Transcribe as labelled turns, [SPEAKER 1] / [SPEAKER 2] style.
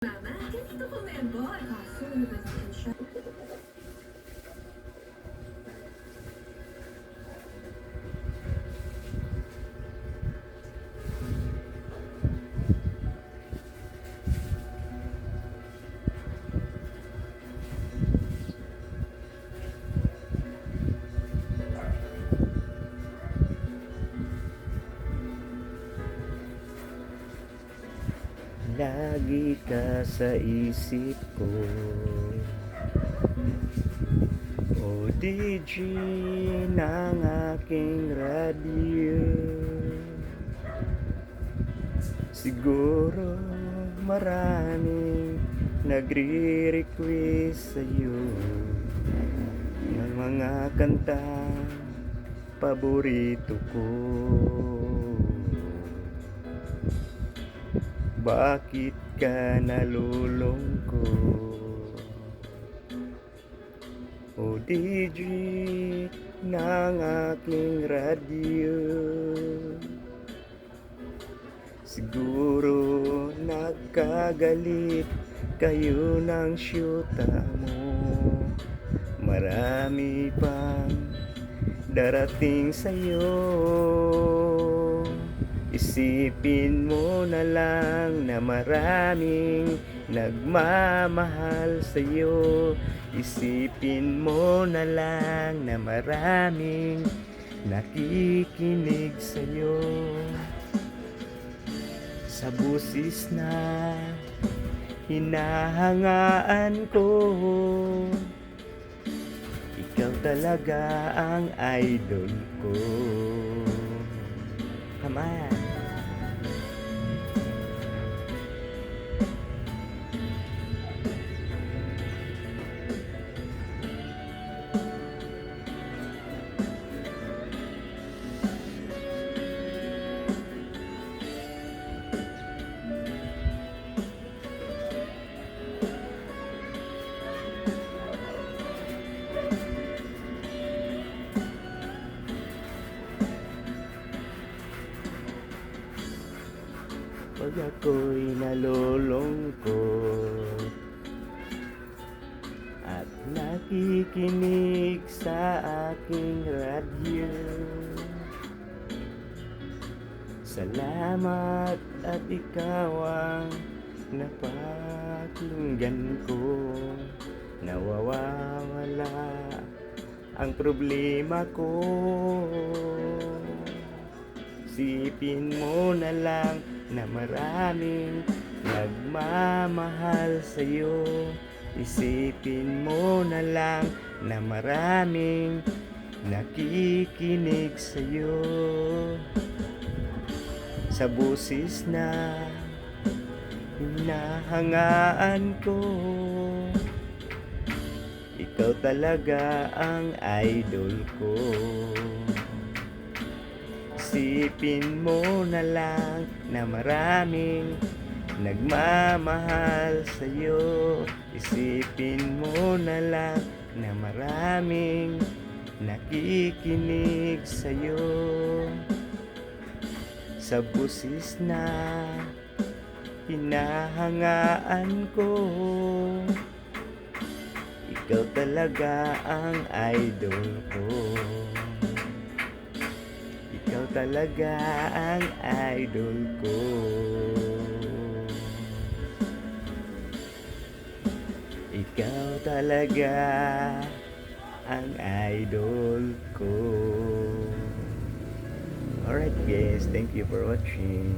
[SPEAKER 1] Mama, ganito ko member. Kaso, nabasihan siya.
[SPEAKER 2] Lagi ka sa isip ko, ODG ng aking radyo. Siguro maraming nagre-request sa'yo ng mga kanta paborito ko. Bakit ka nalulungkot? ODG ng aking radyo. Siguro nagkagalit kayo ng syuta mo. Marami pang darating sa'yo. Isipin mo na lang na maraming nagmamahal sa'yo. Isipin mo na lang na maraming nakikinig sa'yo. Sa busis na hinahangaan ko, ikaw talaga ang idol ko. Come on. Pag ako'y nalulungkot at nakikinig sa aking radyo, salamat at ikaw ang napakinggan ko. Nawawala ang problema ko. Isipin mo na lang na maraming nagmamahal sa'yo. Isipin mo na lang na maraming nakikinig sa'yo. Sa busis na hinahangaan ko, ikaw talaga ang idol ko. Isipin mo na lang na maraming nagmamahal sa'yo. Isipin mo na lang na maraming nakikinig sa'yo. Sa busis na hinahangaan ko, ikaw talaga ang idol ko. Ikaw talaga ang idol ko. Ikaw talaga ang idol ko. Alright guys, thank you for watching.